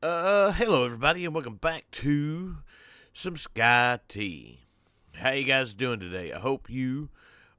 Hello everybody, and welcome back to some SkyT. How you guys doing today? I hope you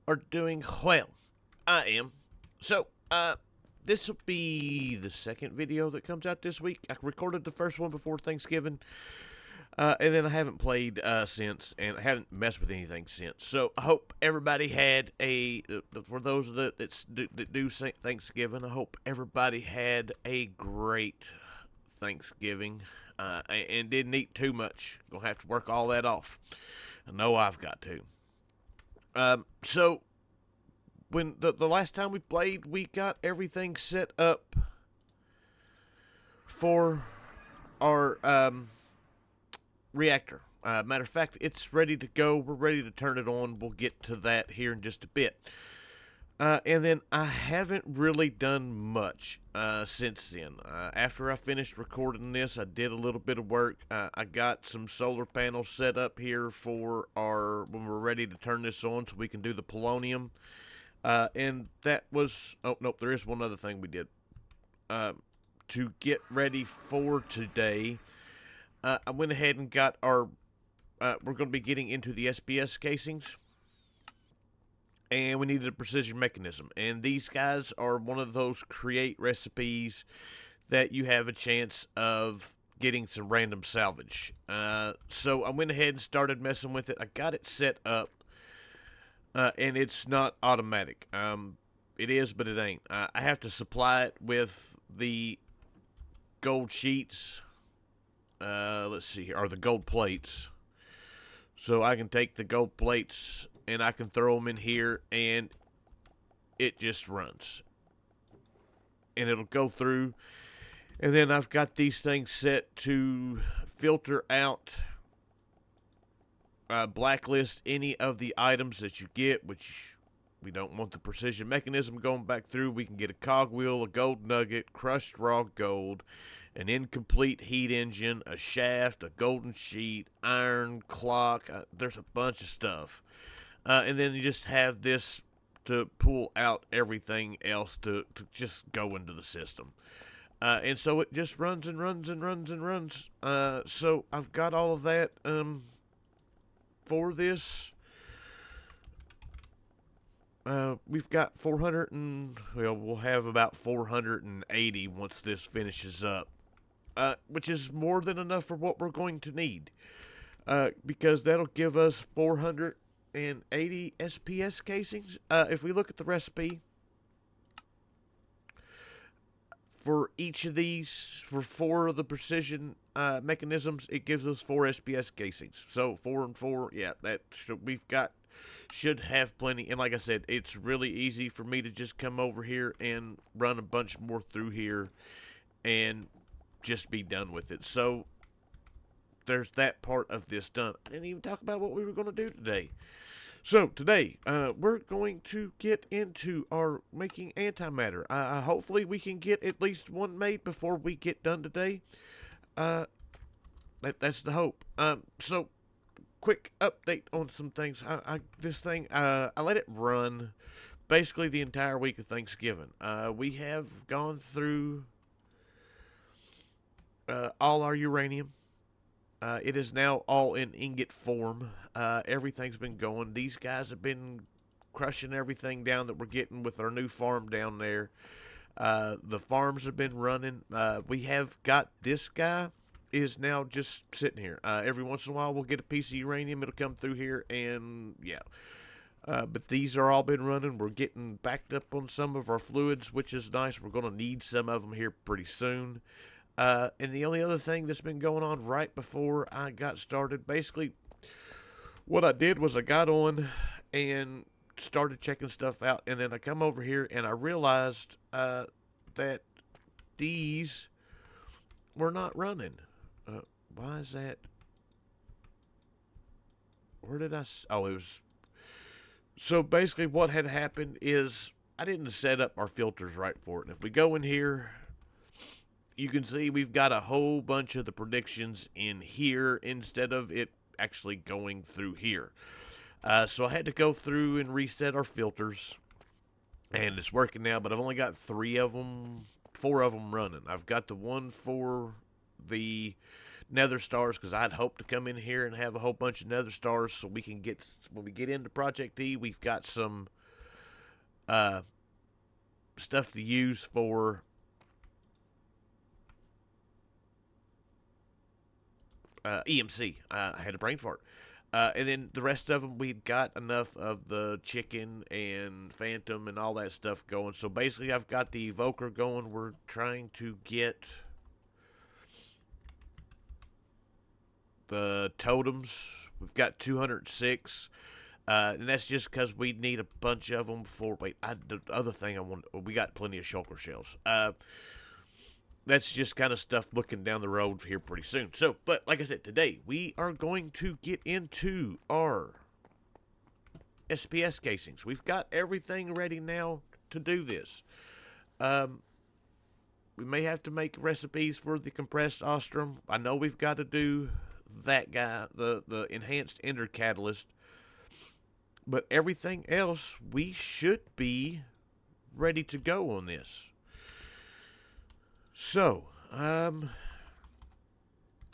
are doing well. I am. So, this will be the second video that comes out this week. I recorded the first one before Thanksgiving, and then I haven't played since, and I haven't messed with anything since. So I hope everybody had for those that do Thanksgiving, I hope everybody had a great Thanksgiving and didn't eat too much. Gonna have to work all that off. I know I've got to. So when the last time we played, we got everything set up for our reactor. Matter of fact, it's ready to go. We're ready to turn it on. We'll get to that here in just a bit. And then I haven't really done much since then. After I finished recording this, I did a little bit of work. I got some solar panels set up here for when we're ready to turn this on so we can do the polonium. And that was, oh, nope, there is one other thing we did. To get ready for today, I went ahead and got we're going to be getting into the SPS casings. And we needed a precision mechanism. And these guys are one of those create recipes that you have a chance of getting some random salvage. So I went ahead and started messing with it. I got it set up, and it's not automatic. It is, but it ain't. I have to supply it with the gold sheets. Let's see here, or the gold plates. So I can take the gold plates and I can throw them in here, and it just runs. And it'll go through. And then I've got these things set to filter out, blacklist any of the items that you get, which we don't want the precision mechanism going back through. We can get a cogwheel, a gold nugget, crushed raw gold, an incomplete heat engine, a shaft, a golden sheet, iron, clock. There's a bunch of stuff. And then you just have this to pull out everything else to just go into the system. And so it just runs and runs and runs and runs. So I've got all of that for this. We've got 400 we'll have about 480 once this finishes up. Which is more than enough for what we're going to need. Because that'll give us 480 SPS casings. If we look at the recipe for each of these, for 4 of the precision mechanisms, it gives us 4 SPS casings. So 4 and 4, yeah, should have plenty. And like I said, it's really easy for me to just come over here and run a bunch more through here and just be done with it. So there's that part of this done. I didn't even talk about what we were going to do today. So today, we're going to get into our making antimatter. Hopefully we can get at least one made before we get done today. That's the hope. So quick update on some things. I let it run basically the entire week of Thanksgiving. We have gone through all our uranium. It is now all in ingot form. Everything's been going. These guys have been crushing everything down that we're getting with our new farm down there. The farms have been running. We have got this guy is now just sitting here. Every once in a while we'll get a piece of uranium. It'll come through here, and yeah. But these are all been running. We're getting backed up on some of our fluids, which is nice. We're going to need some of them here pretty soon. And the only other thing that's been going on right before I got started, basically, what I did was I got on and started checking stuff out, and then I come over here and I realized that these were not running. Why is that? Where did oh, it was. So basically what had happened is I didn't set up our filters right for it. And if we go in here, you can see we've got a whole bunch of the predictions in here instead of it actually going through here. So I had to go through and reset our filters, and it's working now, but I've only got 4 of them running. I've got the one for the nether stars, because I'd hope to come in here and have a whole bunch of nether stars so we can get, when we get into Project E, we've got some stuff to use for EMC. I had a brain fart. And then the rest of them, we'd got enough of the chicken and phantom and all that stuff going. So basically, I've got the evoker going. We're trying to get the totems. We've got 206. And that's just because we need a bunch of them for. Wait, the other thing I want. We got plenty of shulker shells. That's just kind of stuff looking down the road here pretty soon. So, but like I said, today we are going to get into our SPS casings. We've got everything ready now to do this. We may have to make recipes for the compressed ostrum. I know we've got to do that guy, the enhanced ender catalyst. But everything else, we should be ready to go on this. So,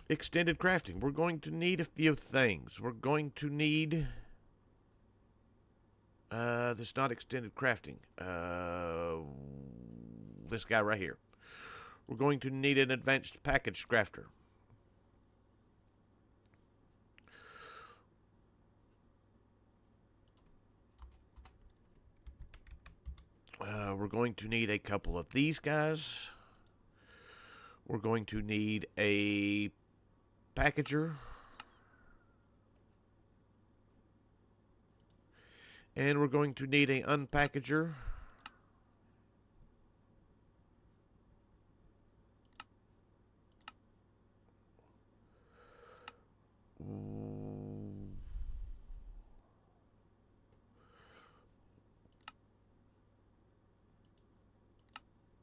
extended crafting. We're going to need a few things. We're going to need, this not extended crafting. This guy right here. We're going to need an advanced package crafter. We're going to need a couple of these guys. We're going to need a packager. And we're going to need a unpackager.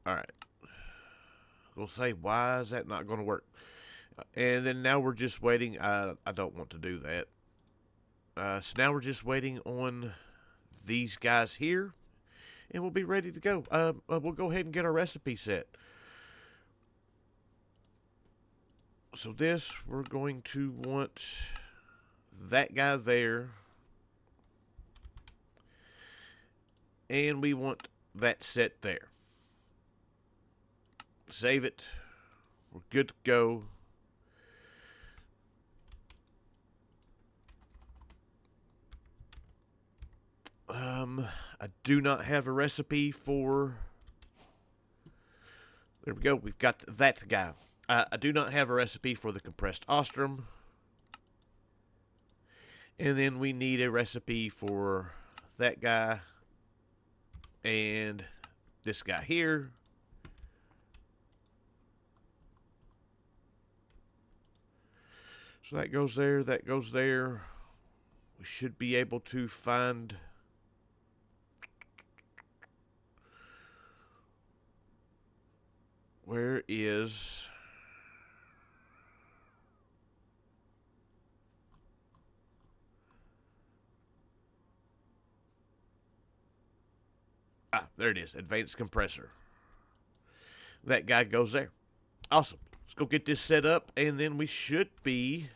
All right. We'll say, why is that not going to work? And then now we're just waiting. I don't want to do that. So now we're just waiting on these guys here, and we'll be ready to go. We'll go ahead and get our recipe set. So this, we're going to want that guy there, and we want that set there. Save it. We're good to go. I do not have a recipe for. There we go. We've got that guy. I do not have a recipe for the compressed ostrum. And then we need a recipe for that guy and this guy here. So that goes there, that goes there. We should be able to find where is there it is, advanced compressor. That guy goes there. Awesome. Let's go get this set up, and then we should be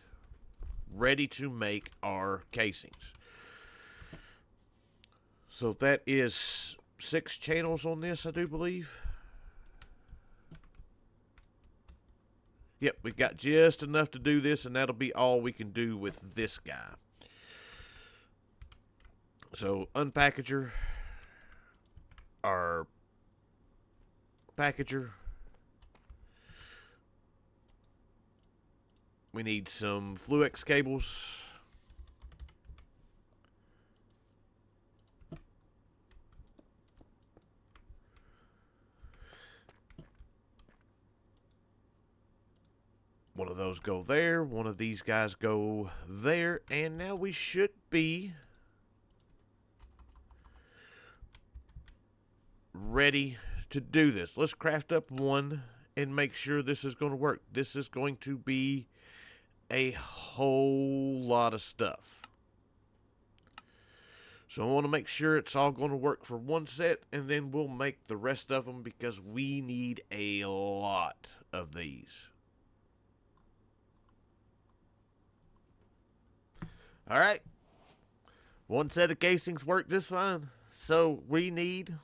ready to make our casings. So that is 6 channels on this, I do believe. Yep, we've got just enough to do this, and that'll be all we can do with this guy. So, unpackager, our packager. We need some Fluex cables. One of those go there. One of these guys go there. And now we should be ready to do this. Let's craft up one and make sure this is going to work. This is going to be a whole lot of stuff. So I want to make sure it's all going to work for one set, and then we'll make the rest of them because we need a lot of these. All right. One set of casings work just fine. So we need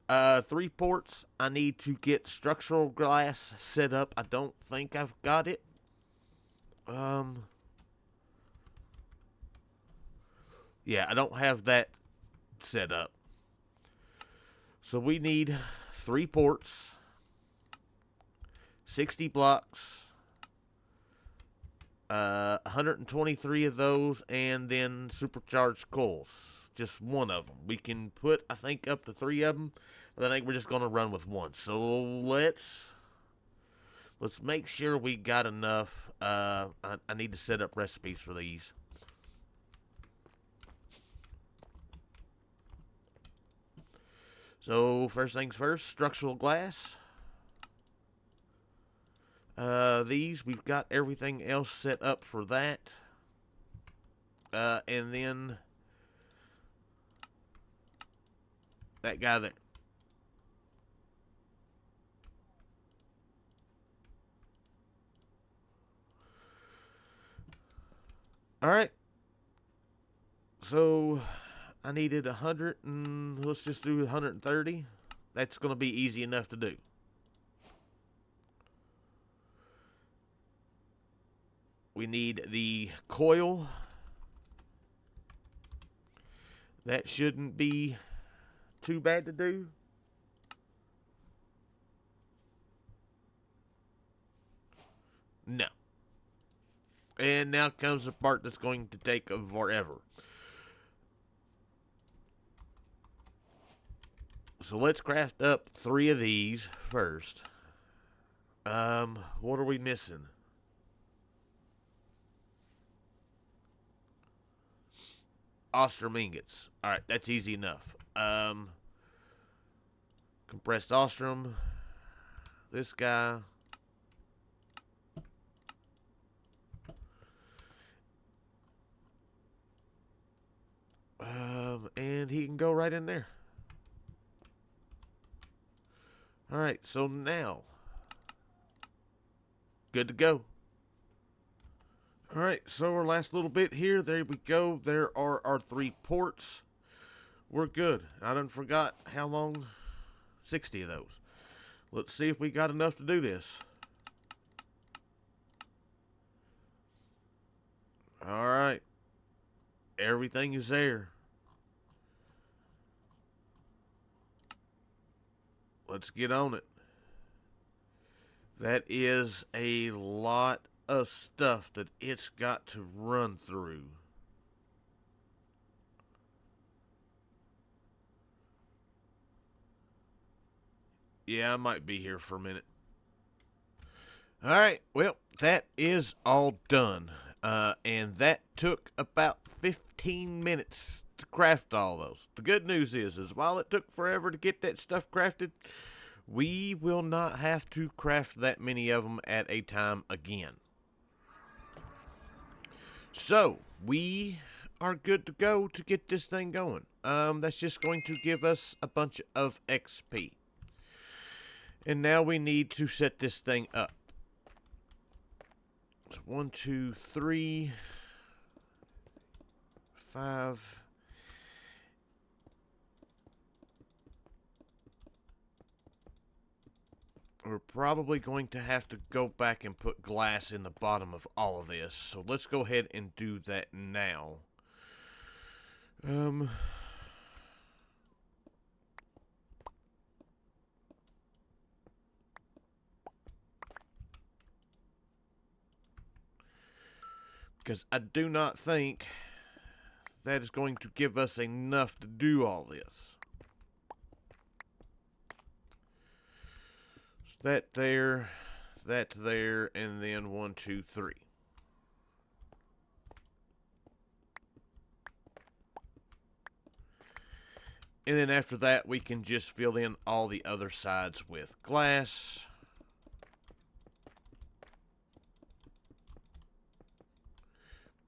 3 ports. I need to get structural glass set up. I don't think I've got it. Yeah, I don't have that set up. So we need 3 ports, 60 blocks, 123 of those, and then supercharged coils. Just one of them. We can put, I think, up to 3 of them, but I think we're just going to run with one. So let's make sure we got enough. I need to set up recipes for these. So first things first, structural glass. These, we've got everything else set up for that. And then that guy there. All right. So I needed 100, and let's just do 130. That's going to be easy enough to do. We need the coil. That shouldn't be too bad to do. No. And now comes the part that's going to take forever. So let's craft up 3 of these first. What are we missing? Ostrom ingots. Alright, that's easy enough. Compressed ostrom. This guy. And he can go right in there. Alright, so now, good to go. Alright, so our last little bit here, there we go. There are our 3 ports. We're good. I done forgot how long, 60 of those. Let's see if we got enough to do this. Alright, everything is there. Let's get on it. That is a lot of stuff that it's got to run through. Yeah, I might be here for a minute. Alright, well, that is all done. And that took about 15 minutes to craft all those. The good news is while it took forever to get that stuff crafted, we will not have to craft that many of them at a time again. So, we are good to go to get this thing going. That's just going to give us a bunch of XP. And now we need to set this thing up. 1, 2, 3, 5. We're probably going to have to go back and put glass in the bottom of all of this. So let's go ahead and do that now. Because I do not think that is going to give us enough to do all this. So that there, and then 1, 2, 3. And then after that, we can just fill in all the other sides with glass.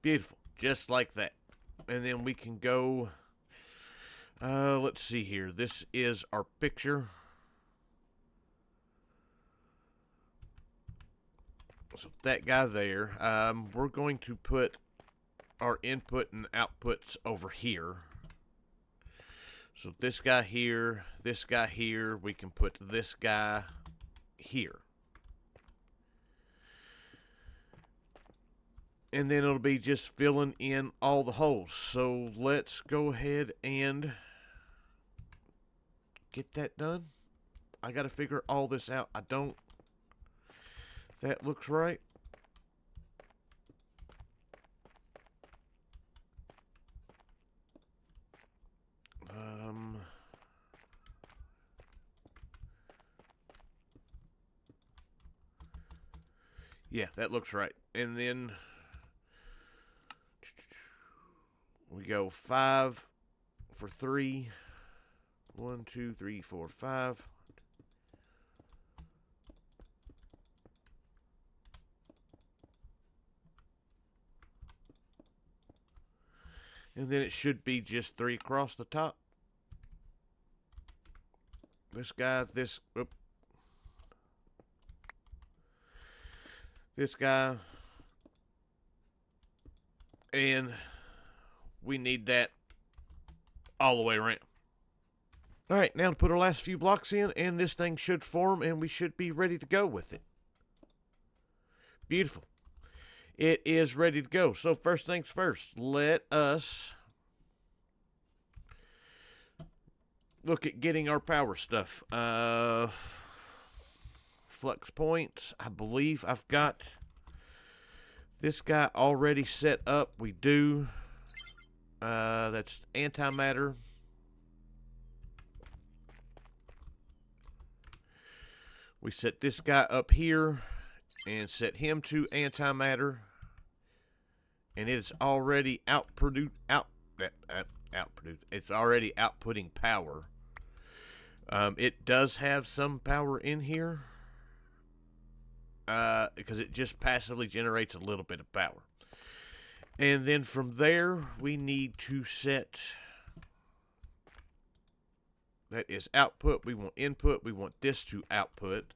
Beautiful. Just like that. And then we can go, let's see here. This is our picture. So that guy there. We're going to put our input and outputs over here. So this guy here, we can put this guy here. And then it'll be just filling in all the holes. So let's go ahead and get that done. I got to figure all this out. I don't... That looks right. Yeah, that looks right. And then we go 5 for 3. 1, 2, 3, 4, 5. And then it should be just 3 across the top. This guy, this guy, and we need that all the way around. All right, now to put our last few blocks in, and this thing should form, and we should be ready to go with it. Beautiful. It is ready to go. So first things first, let us look at getting our power stuff. Flux points. I believe I've got this guy already set up. We do. That's antimatter. We set this guy up here and set him to antimatter. And it's already it's already outputting power. It does have some power in here because it just passively generates a little bit of power. And then from there, we need to set, that is output. We want input. We want this to output.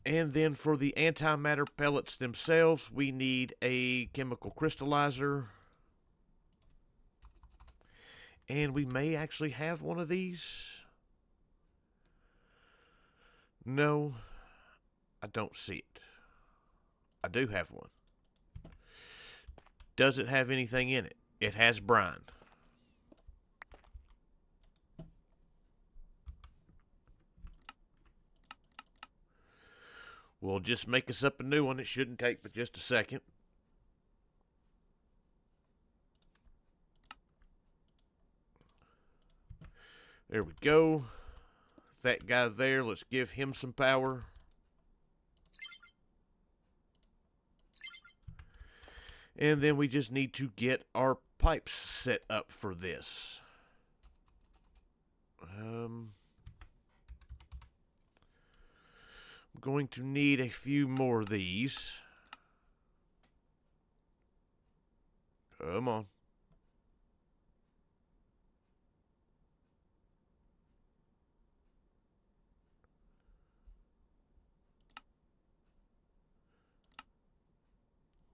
And then for the antimatter pellets themselves, we need a chemical crystallizer. And we may actually have one of these. No, I don't see it. I do have one. Does it have anything in it? It has brine. We'll just make us up a new one. It shouldn't take but just a second. There we go. That guy there, let's give him some power. And then we just need to get our pipes set up for this. I'm going to need a few more of these. Come on.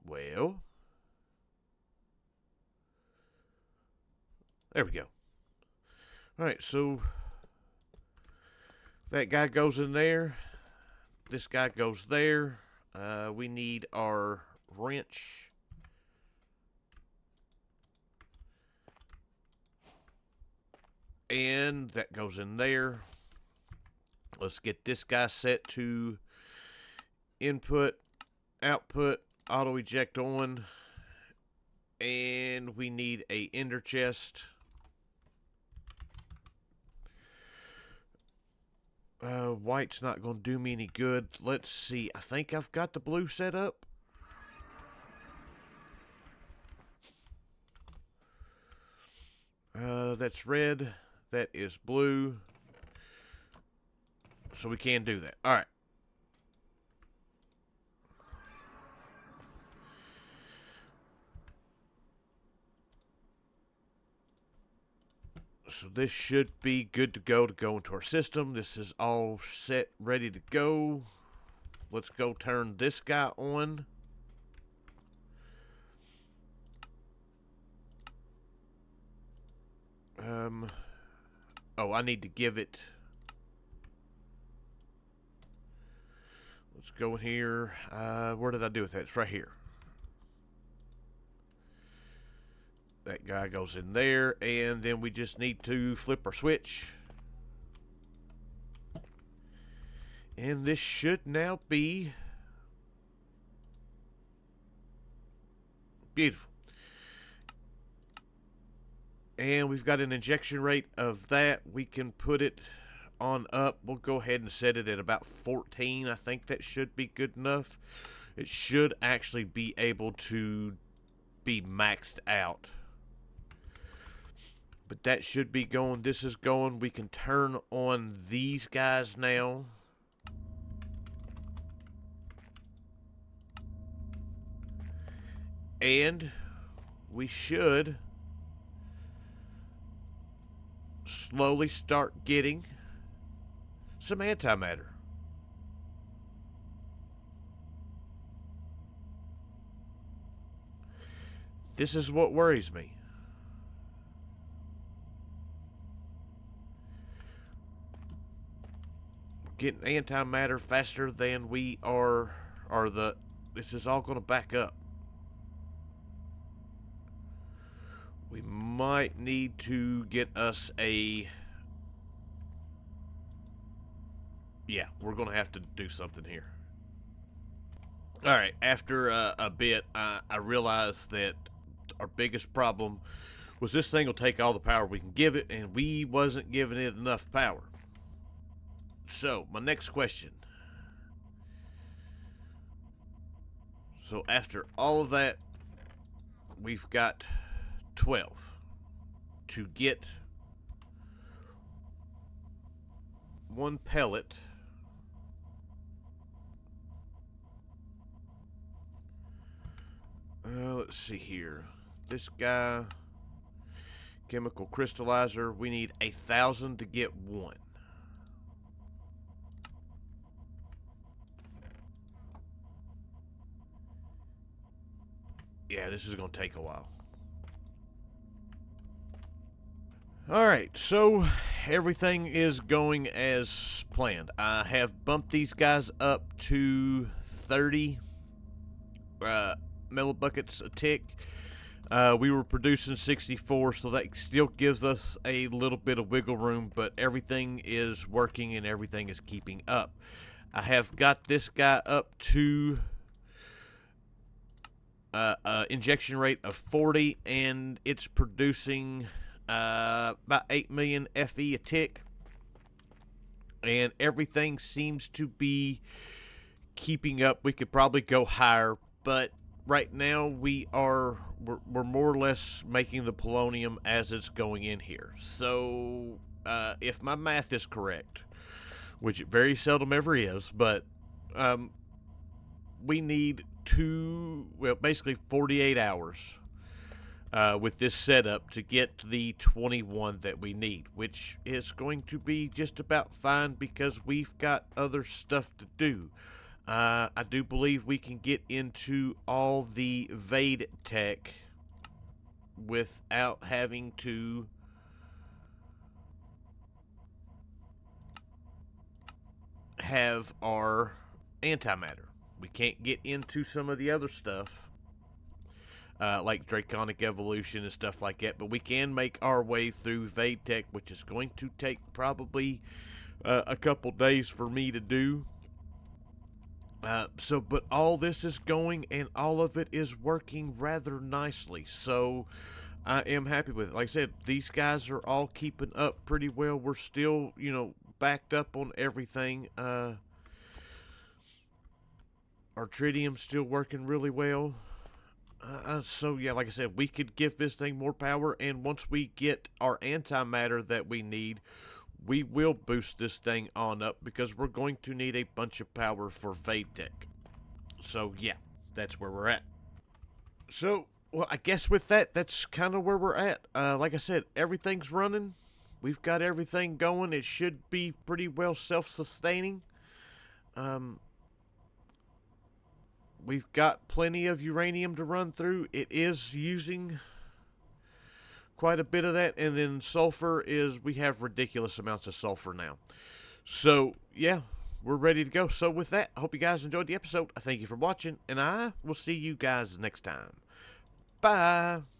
Well, there we go. All right, so that guy goes in there. This guy goes there. We need our wrench. And that goes in there. Let's get this guy set to input, output, auto eject on. And we need a ender chest. White's not going to do me any good. Let's see. I think I've got the blue set up. That's red. That is blue. So we can do that. All right. So this should be good to go into our system. This is all set, ready to go. Let's go turn this guy on. Oh, I need to give it. Let's go in here. Where did I do with that? It's right here. That guy goes in there, and then we just need to flip our switch. And this should now be beautiful. And we've got an injection rate of that. We can put it on up. We'll go ahead and set it at about 14. I think that should be good enough. It should actually be able to be maxed out. But that should be going. This is going. We can turn on these guys now. And we should slowly start getting some antimatter. This is what worries me. Getting antimatter faster than we are, this is all going to back up. We might need to get us a, yeah, we're going to have to do something here. All right, after a bit, I realized that our biggest problem was this thing will take all the power we can give it, and we wasn't giving it enough power. So, my next question. So, after all of that, we've got 12 to get one pellet. Let's see here. This guy, chemical crystallizer, we need 1,000 to get one. Yeah, this is going to take a while. Alright, so everything is going as planned. I have bumped these guys up to 30 millibuckets a tick. We were producing 64, so that still gives us a little bit of wiggle room, but everything is working and everything is keeping up. I have got this guy up to injection rate of 40, and it's producing about 8 million FE a tick, and everything seems to be keeping up. We could probably go higher, but right now we're more or less making the polonium as it's going in here. So if my math is correct, which it very seldom ever is, but we need basically 48 hours with this setup to get the 21 that we need, which is going to be just about fine because we've got other stuff to do. I do believe we can get into all the Vade tech without having to have our antimatter. We can't get into some of the other stuff, like Draconic Evolution and stuff like that, but we can make our way through Vade Tech, which is going to take probably a couple days for me to do. But all this is going, and all of it is working rather nicely, so I am happy with it. Like I said, these guys are all keeping up pretty well. We're still, backed up on everything. Our tritium's still working really well. So yeah, like I said, we could give this thing more power, and once we get our antimatter that we need, we will boost this thing on up because we're going to need a bunch of power for Vade Tech. So yeah, that's where we're at. So, well, I guess with that, that's kind of where we're at. Like I said, everything's running. we've got everything going. It should be pretty well self-sustaining. Um, we've got plenty of uranium to run through. It is using quite a bit of that, and then sulfur is, we have ridiculous amounts of sulfur now. So yeah, we're ready to go. So with that, I hope you guys enjoyed the episode. I thank you for watching, and I will see you guys next time. Bye.